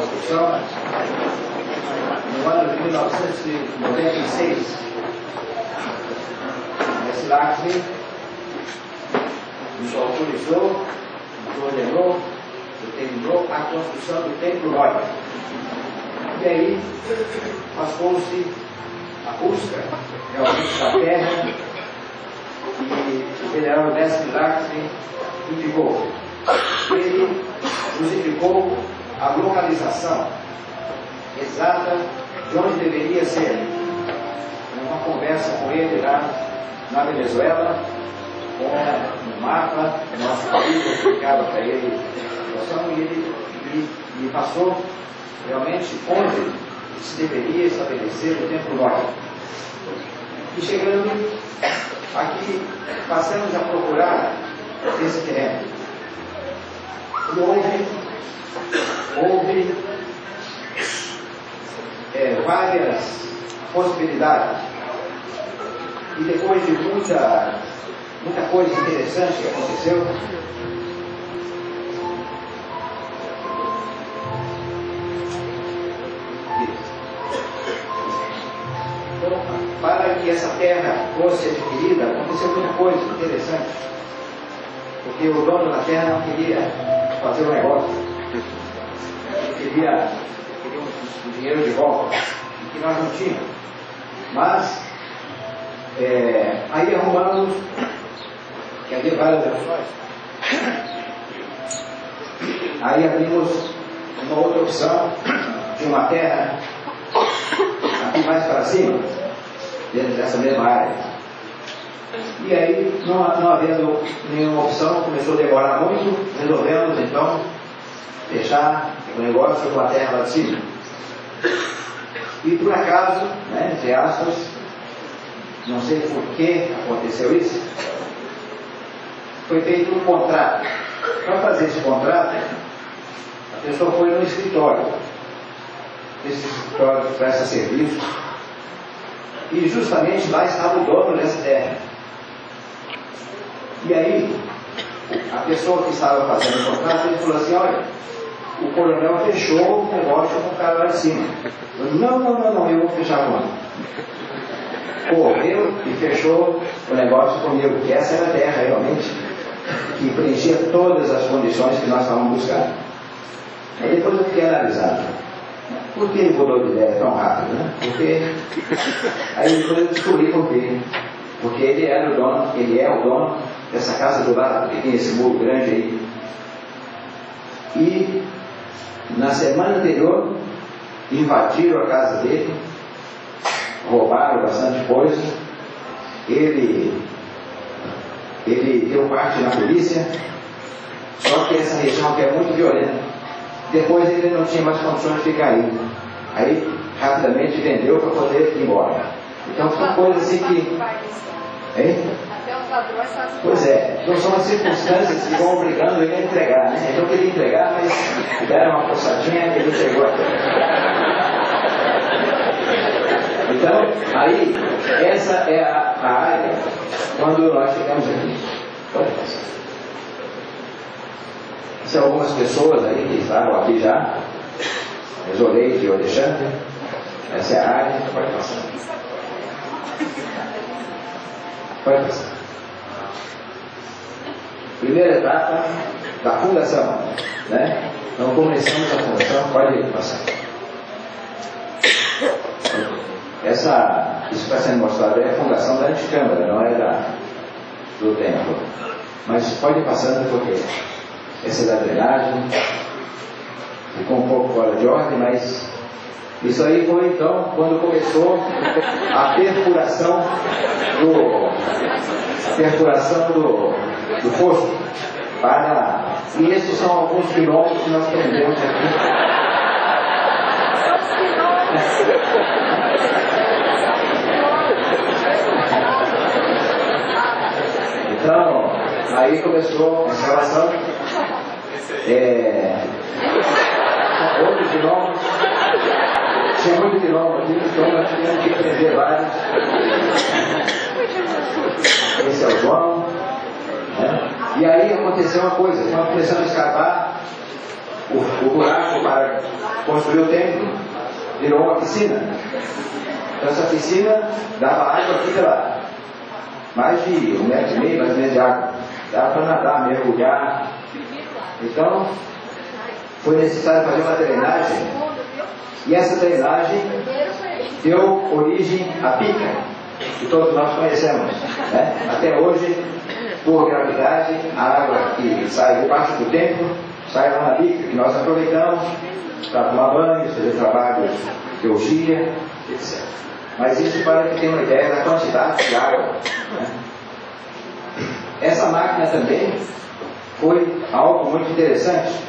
construção, no ano de 1996, esse Laxmi nos autorizou, nos ordenou, determinou a construção do Templo Nórdico. E aí, passou-se a busca realmente da terra e o general Mestre Laxmi indicou. Ele nos indicou a localização exata de onde deveria ser. Uma conversa com ele lá na Venezuela, com um mapa, nosso país explicava para ele a situação, e ele me passou realmente onde se deveria estabelecer o Templo Nórdico. E chegando aqui, passamos a procurar esse terreno. E houve várias possibilidades. E depois de muita coisa interessante que aconteceu, então, para que essa terra fosse adquirida, aconteceu muita coisa interessante. Porque o dono da terra não queria fazer o negócio. Ele queria um dinheiro de volta, que nós não tínhamos. Mas, aí arrumamos, que havia várias opções. Aí abrimos uma outra opção de uma terra aqui mais para cima, dentro dessa mesma área. E aí, não havendo nenhuma opção, começou a demorar muito, resolvemos então fechar o negócio com a terra lá de cima. E por acaso, né, entre aspas, não sei por que aconteceu isso, foi feito um contrato. Para fazer esse contrato, a pessoa foi no escritório. Esse escritório que presta serviço. E justamente lá estava o dono dessa terra. E aí, a pessoa que estava fazendo o contrato, ele falou assim: olha, o coronel fechou o negócio com o cara lá de cima. Eu, não, eu vou fechar com ele. Correu e fechou o negócio comigo, porque essa era a terra realmente que preenchia todas as condições que nós estávamos buscando. Aí depois eu fiquei analisando. Por que ele mudou de ideia tão rápido, né? Porque aí depois eu descobri por quê. Porque ele é o dono dessa casa do lado, que tem esse muro grande aí. E na semana anterior invadiram a casa dele, roubaram bastante coisa. Ele deu parte na polícia, só que essa região que é muito violenta. Depois ele não tinha mais condições de ficar aí. Aí rapidamente vendeu para poder ir embora. Então são coisas assim que... Hein? Pois é, então são as circunstâncias que vão obrigando ele a entregar, né? Ele não queria entregar, mas deram uma forçadinha e ele entregou a terra. Então, aí, essa é a área quando nós chegamos aqui. São algumas pessoas aí que estavam aqui já. Isolei de Alexandre. Essa é a área. Pode passar. Pode passar. Primeira etapa da fundação, né? Então começamos a fundação. Pode passar. Isso que está sendo mostrado é a fundação da anticâmara, não é do templo. Mas pode ir passando porque essa é da drenagem. Ficou um pouco fora de ordem, mas isso aí foi então quando começou a perfuração do poço para... E esses são alguns quilômetros que nós prendemos aqui. Então, aí começou a escavação. 8 quilômetros. Tinha muito quilômetro aqui, então nós tivemos que prender vários. Esse é o João. Né? E aí aconteceu uma coisa, nós começamos a escavar o buraco para construiu o templo, virou uma piscina. Então essa piscina dava água aqui pela mais de 1,5 metro, mais ou menos de água. Dava para nadar, mergulhar. Então foi necessário fazer uma drenagem. E essa drenagem deu origem à pica, que todos nós conhecemos, né? Até hoje, por gravidade, a água que sai debaixo do templo sai lá na pica, que nós aproveitamos para tomar banho, fazer trabalhos de orgia, etc. Mas isso para que tenha uma ideia da quantidade de água, né? Essa máquina também foi algo muito interessante.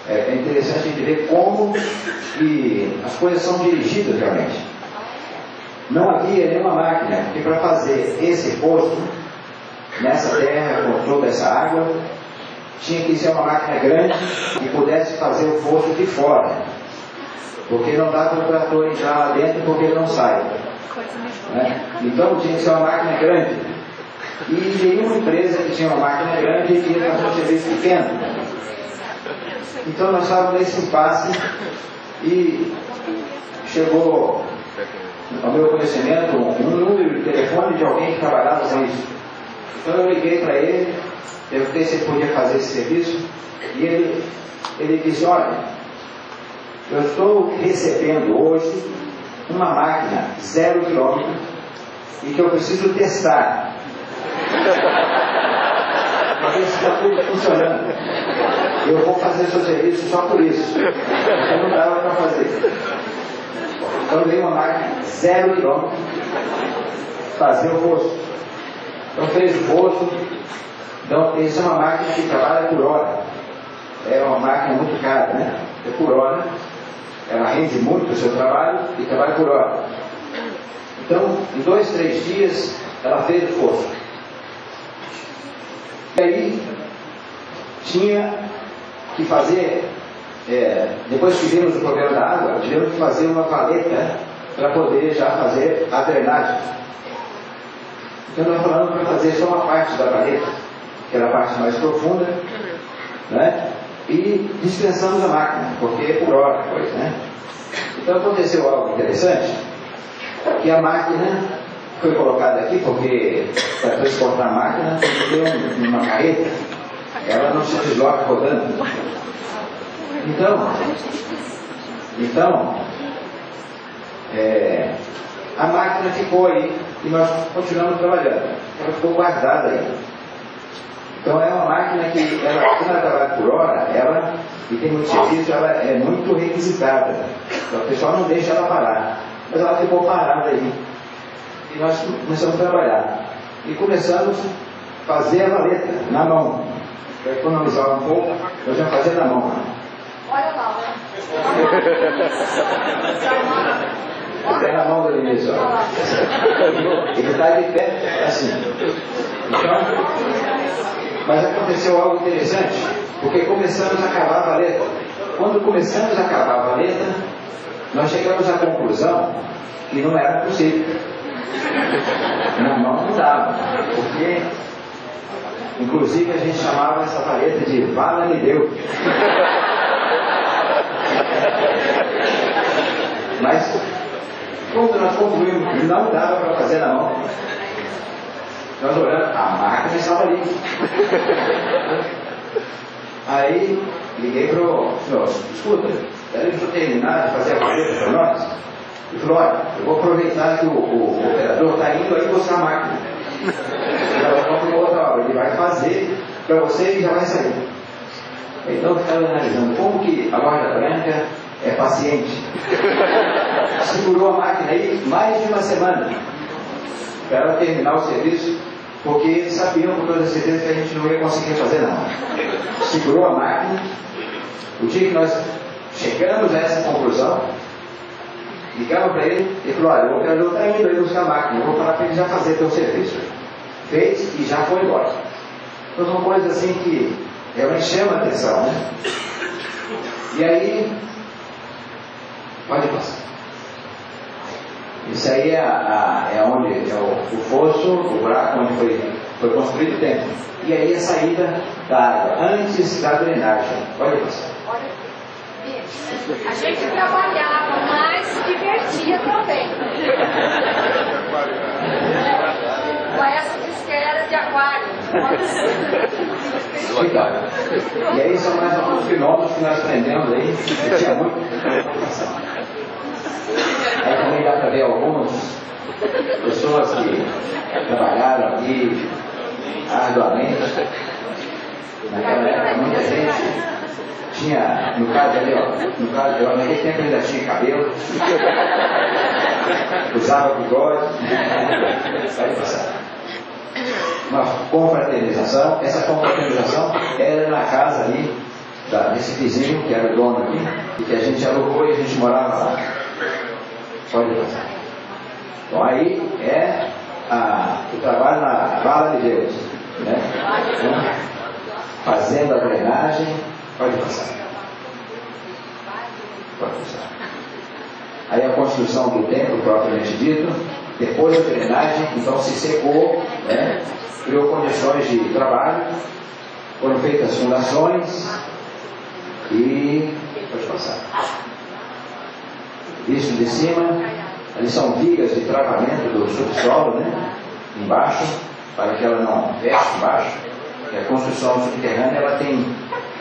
É interessante entender como que as coisas são dirigidas realmente. Não havia nenhuma máquina que para fazer esse poço nessa terra, com toda essa água, tinha que ser uma máquina grande que pudesse fazer o poço de fora. Porque não dá para o trator entrar lá dentro porque ele não sai, né? Então tinha que ser uma máquina grande. E nenhuma empresa que tinha uma máquina grande ia fazer um serviço pequeno. Então nós estávamos nesse impasse e chegou ao meu conhecimento um número de telefone de alguém que trabalhava com isso. Então eu liguei para ele, perguntei se ele podia fazer esse serviço, e ele disse: olha, eu estou recebendo hoje uma máquina 0 km e que eu preciso testar para ver se está tudo funcionando. Eu vou fazer seu serviço só por isso. Eu não dava para fazer. Então veio uma máquina 0 km fazer o poço. Então fez o poço. Então essa é uma máquina que trabalha por hora. É uma máquina muito cara, né? É por hora. Ela rende muito o seu trabalho e trabalha por hora. Então, em 2, 3 dias, ela fez o poço. E aí, tinha que fazer, depois que vimos o problema da água, tivemos que fazer uma valeta para poder já fazer a drenagem. Então, nós falamos para fazer só uma parte da valeta, que era a parte mais profunda, né? E dispensamos a máquina, porque é por hora, pois, né? Então aconteceu algo interessante, que a máquina foi colocada aqui, porque para transportar a máquina tem que ter uma carreta, ela não se desloca rodando. Então a máquina ficou aí e nós continuamos trabalhando. Ela ficou guardada aí. Então é uma máquina que, quando ela trabalha por hora, e tem muito serviço, ela é muito requisitada. Então, o pessoal não deixa ela parar. Mas ela ficou parada aí. E nós começamos a trabalhar. E começamos a fazer a valeta na mão. Para economizar um pouco, nós vamos fazer na mão. Olha lá, Até na mão do Vinícius, ó. Ele está de pé, assim. Então, mas aconteceu algo interessante, porque começamos a cavar a valeta. Quando começamos a cavar a valeta, nós chegamos à conclusão que não era possível. Na mão não dava, porque inclusive a gente chamava essa valeta de Vala-me Deus. Mas quando nós concluímos que não dava para fazer na mão, nós olhamos, a máquina estava ali. Aí liguei para o senhor: escuta, daí para terminar de fazer a valeta para nós. Ele falou: olha, eu vou aproveitar que o operador está indo aí buscar a máquina. Ele vai fazer para você e já vai sair. Então eu ficava analisando como que a Guarda Branca é paciente. Segurou a máquina aí mais de uma semana para ela terminar o serviço, porque eles sabiam com toda certeza que a gente não ia conseguir fazer nada. Segurou a máquina. O dia que nós chegamos a essa conclusão, ligamos para ele e falou: olha, o operador está indo aí buscar a máquina, eu vou falar para ele já fazer teu serviço. Fez e já foi embora. Então uma coisa assim que realmente chama a atenção, né? E aí, pode passar. Isso aí é onde é o fosso, o buraco onde foi construído o templo. E aí a saída da água, antes da drenagem. Pode passar. Olha, A gente trabalhava, mas se divertia também. O maestro disse que era de aquário. Então, e aí são mais alguns fenômenos que nós aprendemos aí, que tinha muito. Aí também dá para ver algumas pessoas que trabalharam aqui arduamente. Naquela época muita gente tinha, no caso ali, ó, no caso de eu, naquele tempo ainda tinha cabelo, usava bigode, vai passar. Uma confraternização, essa confraternização era na casa ali desse vizinho que era o dono aqui, e que a gente alugou e a gente morava lá. Pode passar. Então aí é o trabalho na bala de Deus, né? Então, fazendo a drenagem, pode passar. Pode passar. Aí a construção do templo, propriamente dito, depois da drenagem, então se secou, né? Criou condições de trabalho, foram feitas fundações e pode passar. Visto de cima, ali são vigas de travamento do subsolo, né? Embaixo, para que ela não feche embaixo. E a construção subterrânea ela tem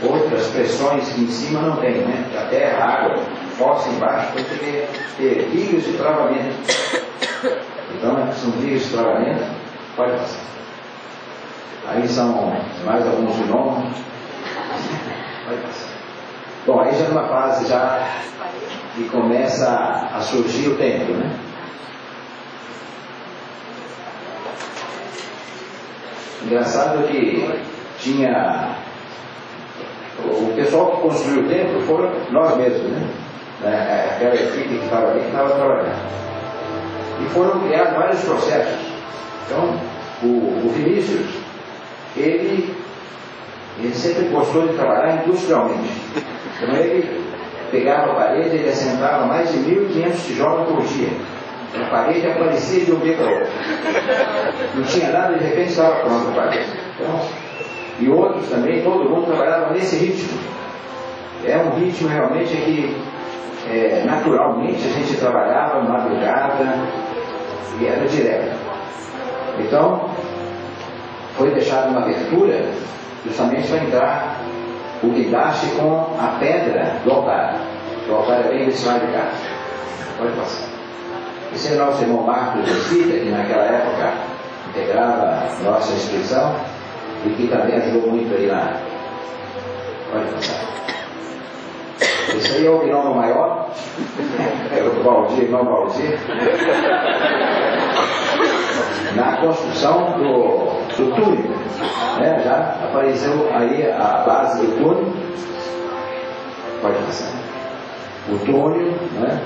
outras pressões que em cima não tem, né? A terra, a água, força embaixo, tem que ter vigas de travamento. Então, são vigas de travamento, pode passar. Aí são mais alguns fenômenos. Pode passar. Bom, aí já é uma fase já que começa a surgir o templo, né? Engraçado que tinha o pessoal que construiu o templo foram nós mesmos, né? Aquela equipe que estava ali, que estava trabalhando. E foram criados vários processos. Então, o Vinícius, ele sempre gostou de trabalhar industrialmente. Então ele pegava a parede, ele assentava mais de 1.500 tijolos por dia. A parede aparecia de um dia para o outro. Não tinha nada, de repente estava pronto a parede. Então, e outros também, todo mundo trabalhava nesse ritmo. É um ritmo realmente que naturalmente a gente trabalhava madrugada e era direto. Então, foi deixada uma abertura justamente para entrar o guindaste com a pedra do altar. O altar é bem desse lado de cá. Pode passar. Esse é o nosso irmão Marcos de Mesquita, que naquela época integrava a nossa instituição e que também ajudou muito aí lá. Pode passar. Esse aí é o gnomo maior, é o Valdir, irmão Valdir, na construção do túnel, né? Já apareceu aí a base do túnel, pode passar, o túnel, né?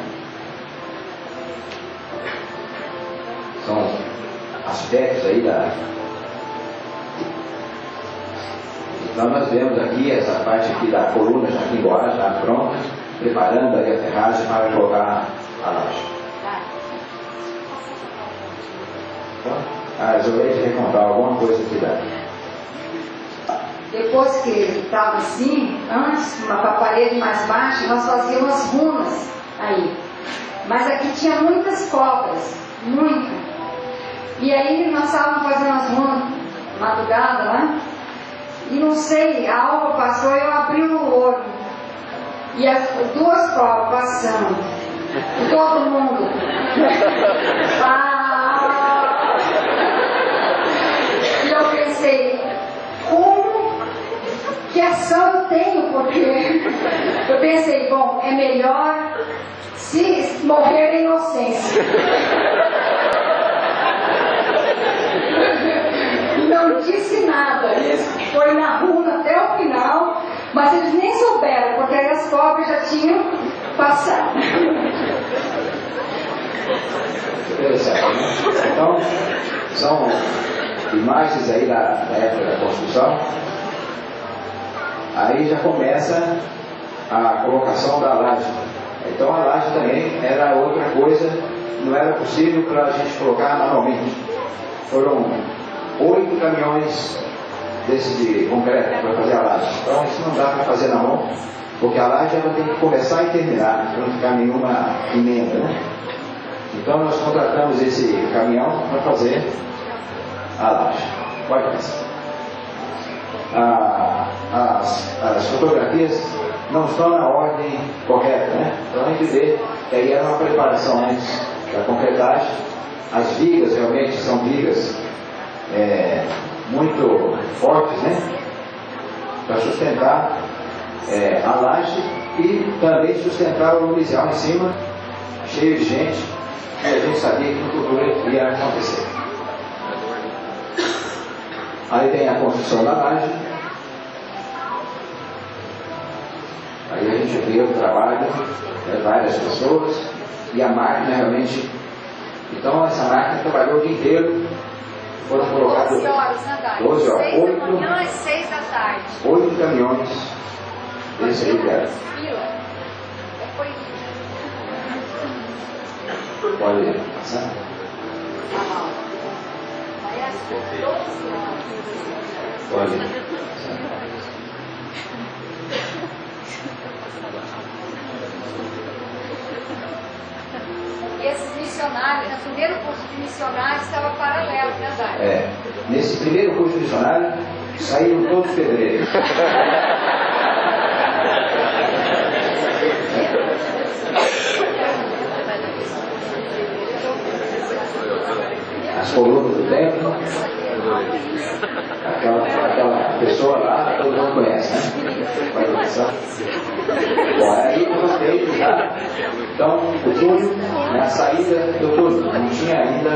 São aspectos aí Então nós vemos aqui essa parte aqui da coluna já aqui embora, já pronta, preparando aí a ferragem para colocar a laje. Então, resolvi te contar alguma coisa aqui daí. Depois que estava assim, antes, uma parede mais baixa, nós fazíamos as runas aí. Mas aqui tinha muitas cobras, muitas. E aí nós estávamos fazendo as runas madrugada lá. E não sei, a alva passou, eu abri o olho. E as duas cobras passando. E todo mundo. E eu pensei, como que ação eu tenho? Porque eu pensei, bom, é melhor se morrer na inocência. Não disse nada, foi na rua até o final, mas eles nem souberam, porque aí as cobras já tinham passado. Então, são imagens aí da época da construção. Aí já começa a colocação da laje. Então a laje também era outra coisa, não era possível para a gente colocar manualmente. Foram 8 caminhões desse de concreto para fazer a laje. Então isso não dá para fazer na mão. porque a laje ela tem que começar e terminar, para não ficar nenhuma emenda, né? Então nós contratamos esse caminhão para fazer a laje. Pode passar. As fotografias não estão na ordem correta, né? Então a gente vê que aí era uma preparação antes da concretagem. As vigas realmente são vigas muito fortes, né? Para sustentar a laje e também sustentar o lumicial em cima, cheio de gente, e a gente sabia que no futuro ia acontecer. Aí tem a construção da laje. Aí a gente vê o trabalho de várias pessoas e a máquina realmente. Então essa máquina trabalhou o dia inteiro. Foram colocados 12 horas, né, Dai? 12 horas. 6 da manhã às 6 da tarde. 8 caminhões desse aí, cara. Pode passar? Pode. E esses missionários, no primeiro curso de missionários, estava paralelo, né, Dai? Nesse primeiro curso de missionário, saíram todos pedreiros. As colunas do templo, aquela pessoa lá, todo mundo conhece, né? Vai começar. Bom, aí nós temos já. Então, o túnel, né, a saída do túnel, não tinha ainda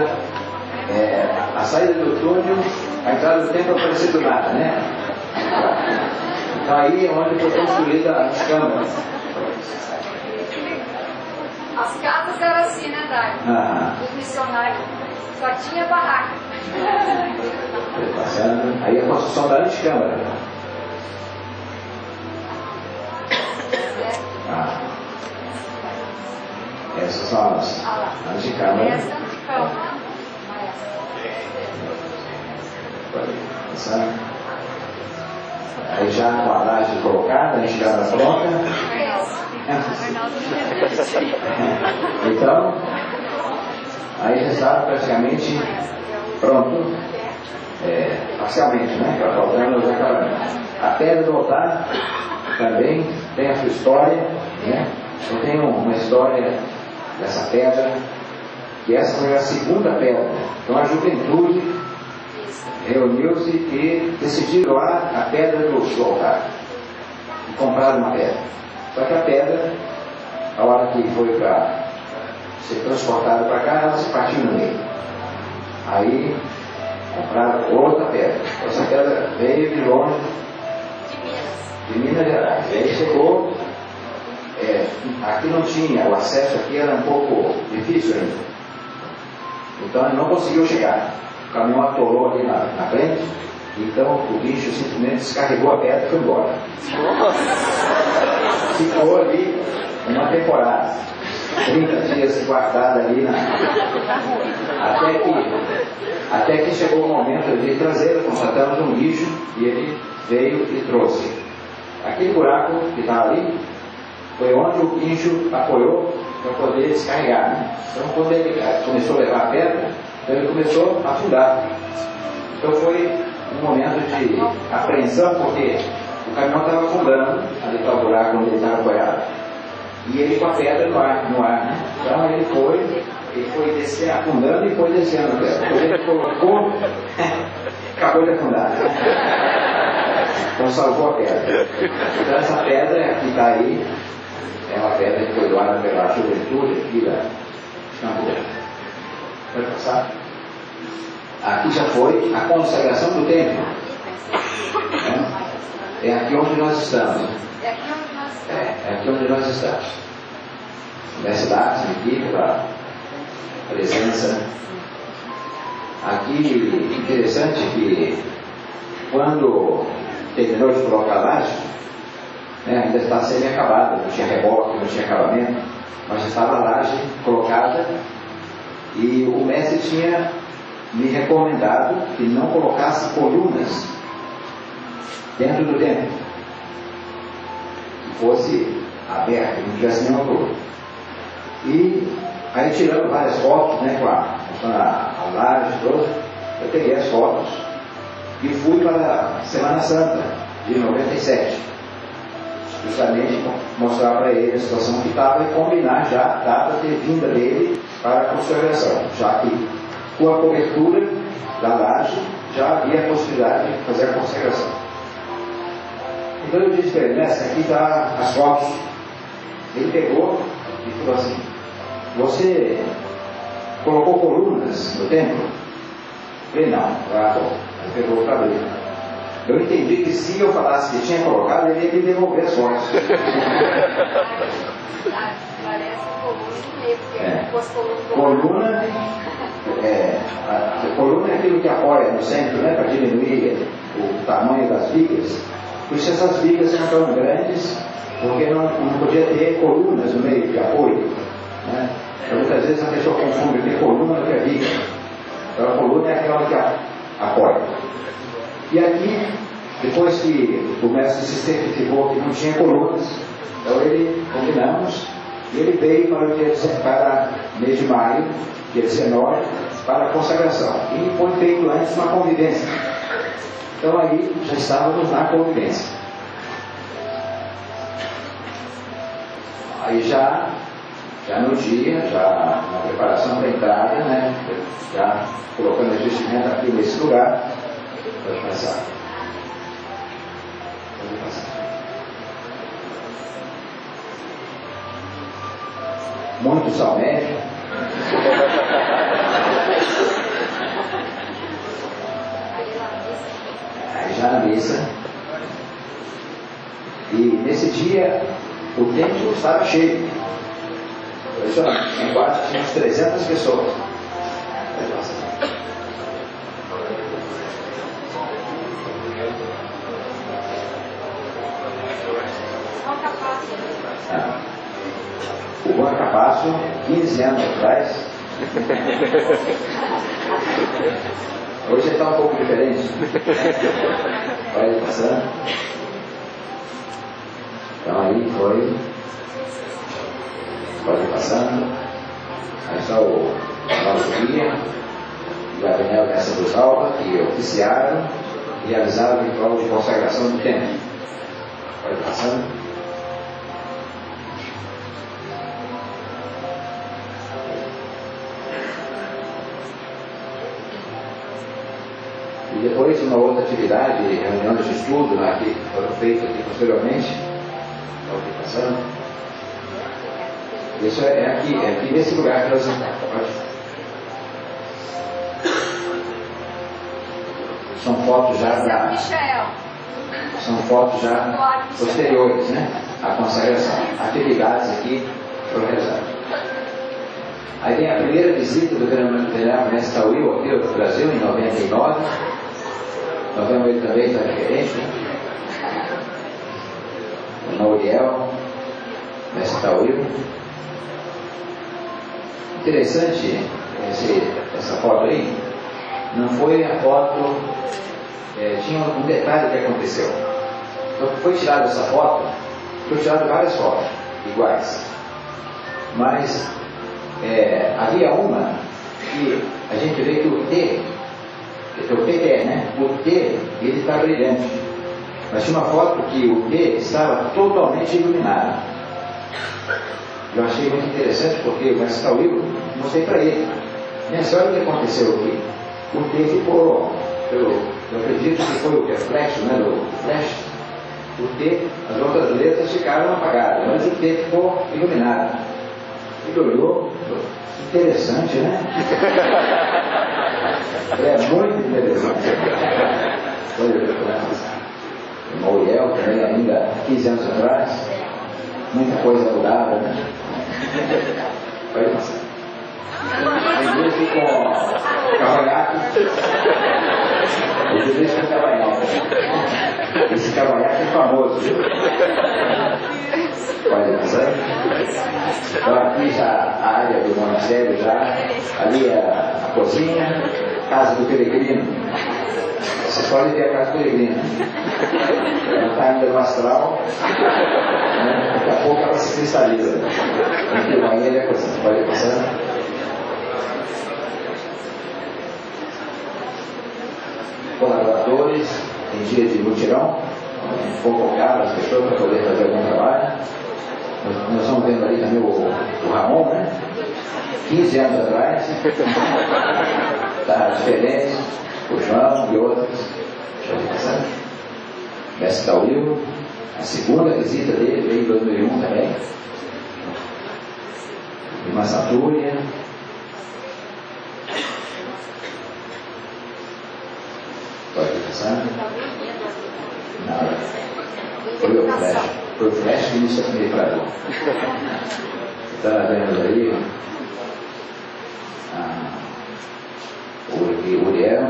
a saída do túnel, a entrada do templo apareceu do nada, né? Então aí é onde foi construída as câmaras. As casas eram assim, né, Dai? Os missionários só tinha barraca. Aí a construção da anticâmara. Essas são as anticâmaras. Essa é anticâmara. Aí já com a laje colocada, a gente já está pronta. Então, aí já está praticamente pronto, parcialmente, né? Está faltando os acabamentos. A pedra do altar também tem a sua história, né? Eu tenho uma história dessa pedra, que essa foi a segunda pedra. Então a juventude reuniu-se e decidiu doar a pedra do altar. E compraram uma pedra. Só que a pedra, a hora que foi para ser transportada para cá, ela se partiu no meio. Aí compraram outra pedra. Essa pedra veio de longe, de Minas Gerais. E aí chegou, aqui não tinha, o acesso aqui era um pouco difícil ainda. Então ele não conseguiu chegar. O caminhão atolou ali na frente, então o bicho simplesmente descarregou a pedra e foi embora. Ficou ali uma temporada, 30 dias guardada ali até que chegou o momento de trazê-la. Constatamos um bicho e ele veio e trouxe. Aquele buraco que está ali foi onde o guincho apoiou para poder descarregar, né? Então quando ele começou a levar a pedra, ele começou a afundar. Então foi um momento de apreensão, porque o caminhão estava afundando, ali está o buraco onde ele estava apoiado, e ele com a pedra no ar, né? Então ele foi descer, afundando e foi descendo a pedra. Quando ele colocou, acabou de afundar. Então salvou a pedra. Então essa pedra que está aí é uma pedra que foi doada pela juventude aqui da Campo. Pode passar? Aqui já foi a consagração do templo. É aqui onde nós estamos. É aqui onde nós estamos. Nessa data significa para a presença. Aqui, interessante que quando terminou de colocar a laje, ainda está semi-acabada, não tinha reboque, não tinha acabamento, mas já estava a laje colocada. E o mestre tinha me recomendado que não colocasse colunas dentro do templo, fosse aberto, não tivesse nenhuma cor. E aí, tirando várias fotos, né, mostrando a laje toda, eu peguei as fotos e fui para a Semana Santa de 97, justamente mostrar para ele a situação que estava e combinar já a data de vinda dele para a consagração, já que com a cobertura da laje já havia a possibilidade de fazer a consagração. Então eu disse para ele, mestre, aqui está as fotos. Ele pegou e falou assim: você colocou colunas no templo? Eu falei, não. Ele pegou para abrir. Eu entendi que se eu falasse que tinha colocado, ele ia me devolver as fotos. Coluna, a coluna é aquilo que apoia no centro, né, para diminuir o tamanho das vigas. Por isso essas vigas eram tão grandes, porque não podia ter colunas no meio de apoio, né? Então, muitas vezes a pessoa confunde ter coluna com a viga. Então a coluna é aquela que apoia. E aqui, depois que o mestre se certificou que não tinha colunas, então combinamos, e ele veio para o dia mês de maio, dia 19, para a consagração. E foi feito antes uma convivência. Então aí já estávamos na convivência. Aí já no dia, já na preparação da entrada, né, já colocando a vestimenta aqui nesse lugar, pode passar. Pode passar. Muito salmédio. Aí já na missa. E nesse dia o templo estava cheio. Em quase tinha uns 300 pessoas. O Juan Capasso, 15 anos atrás. Hoje está um pouco diferente. Vai passando. Então aí foi. Pode passando. Aí está o nosso guia, o Gabriel Nessa dos Alba, que oficiaram e realizaram o ritual de consagração do templo. Pode passando. E depois uma outra atividade, reuniões de estudo, né, que foram feitas aqui posteriormente. Pode passando. Isso é aqui nesse lugar que nós estamos. São fotos já são fotos já posteriores, né? À consagração. Atividades aqui foram realizadas. Aí vem a primeira visita do venerável mestre Tauil aqui no Brasil, em 99. Nós vemos ele também, está diferente, né? O Nouriel, mestre Tauil. Interessante essa foto aí. Não foi a foto, tinha um detalhe que aconteceu. Então foi tirada essa foto, foi tirado várias fotos iguais, mas havia uma que a gente vê que o T, né? O T ele está brilhante, mas tinha uma foto que o T estava totalmente iluminado. Eu achei muito interessante porque o mestre Tauil, mostrei para ele. Nessa hora o que aconteceu aqui? O T ficou, eu acredito que foi o reflexo, né, do flash. O T, as outras letras ficaram apagadas, mas o T ficou iluminado. Ele olhou, interessante, né? É muito interessante. O Nouriel também, ainda 15 anos atrás, muita coisa mudava, né? Pode passar. Tem esse com cavanhaque. Esse com cavanhaque. Esse cavanhaque é famoso, viu? Pode passar. Então aqui já a área do monastério, já ali a cozinha, casa do peregrino, Vocês podem ver a casa peregrina. Ela está ainda no astral, né? Daqui a pouco ela se cristaliza. Aqui uma ilha, você pode passar. Colaboradores, em dia de mutirão, convocar as pessoas para poder fazer algum trabalho. Nós estamos vendo ali também o Ramon, né? 15 anos atrás, está diferente, o João e outros. Mestre Tauril, a segunda visita dele veio em 2001 também. Irmã Satúria. Pode passar? Nada. Foi o flash. Foi o flash que iniciou me parou. Está vendo aí o Uriel.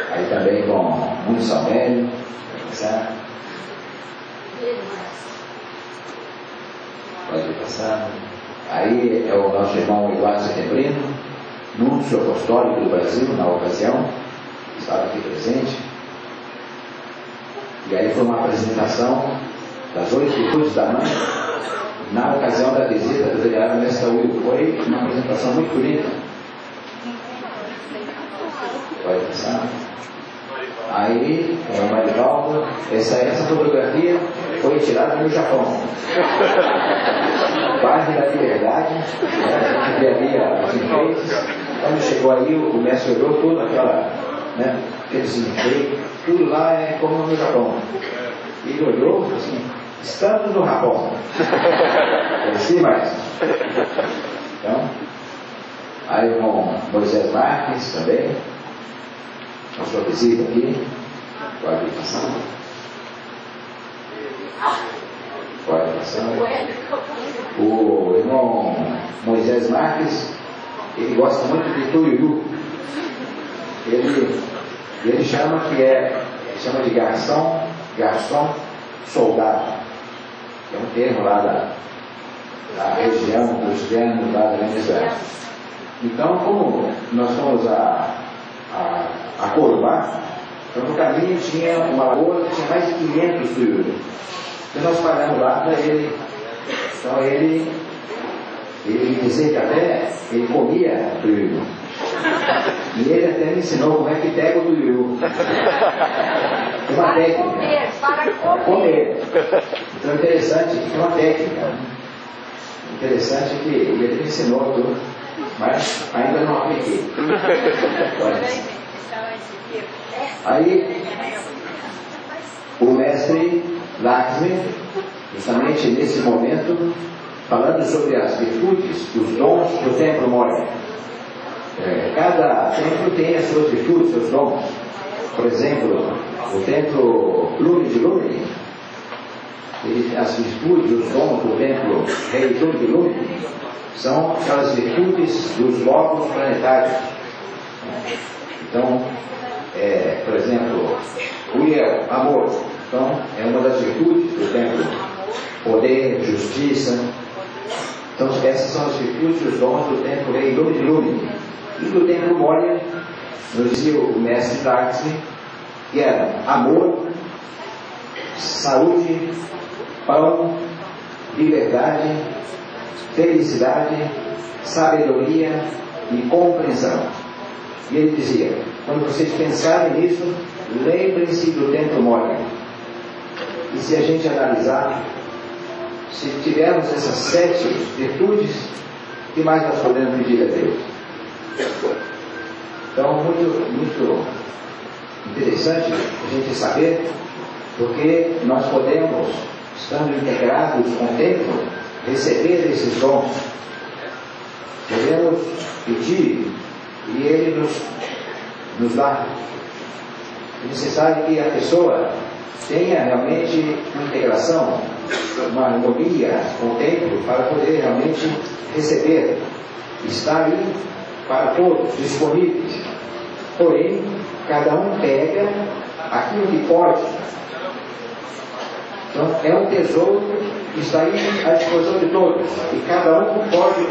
Aí também com muito Salmério. Pode passar. Aí é o nosso irmão Eduardo Setembrino, núncio apostólico do Brasil, na ocasião, estava aqui presente. E aí foi uma apresentação das 8 virtudes da mãe, na ocasião da visita do venerável Mestre Tauril. Foi uma apresentação muito bonita. Pode passar. Aí, o Marivaldo, essa fotografia foi tirada no Japão. Bairro da Liberdade, né, que havia os enfeites. Quando chegou aí, o mestre olhou tudo aquela, né, aqueles enfeites, tudo lá é como no Japão. E ele olhou e falou assim: estamos no Japão. Sim, mas. Então, aí o Moisés Marques também, a sua visita aqui, pode passar. Pode passar. O irmão Moisés Marques, ele gosta muito de Tururu. Ele chama de garçom soldado. É um termo lá da região dos Llanos, lá da Venezuela. Então, como nós fomos a Corumbá, então no caminho tinha uma lagoa que tinha mais de 500 tururu. Então nós paramos lá para ele. Então ele dizia que até ele comia tururu. E ele até me ensinou como é que pega o tururu. É uma técnica. Para comer. Então é interessante que tem uma técnica. Interessante que ele me ensinou tudo, mas ainda não apliquei. Aí o mestre Lakshmi, justamente nesse momento, falando sobre as virtudes, os dons do templo Moria. Cada templo tem as suas virtudes, seus dons. Por exemplo, o templo Lume de Lume, as virtudes, os dons do templo Rei Lume de Lume, são aquelas virtudes dos logos planetários. Então, por exemplo, o amor, então, é uma das virtudes do templo. Poder, justiça. Então, essas são as virtudes e os dons do templo Rei Lume de Lume. E do templo Moria, nos dizia o mestre Lakshmi, que era amor, saúde, pão, liberdade, felicidade, sabedoria e compreensão. E ele dizia: quando vocês pensarem nisso, lembrem-se do templo Moria. E se a gente analisar, se tivermos essas 7 virtudes, o que mais nós podemos pedir a Deus? Então, muito interessante a gente saber, porque nós podemos, estando integrados com o templo, receber esses dons. Podemos pedir e ele nos dá. É necessário que a pessoa tenha realmente uma integração, uma harmonia com o templo, para poder realmente receber. Está aí para todos, disponíveis. Porém, cada um pega aquilo que pode. Então, é um tesouro que está aí à disposição de todos. E cada um pode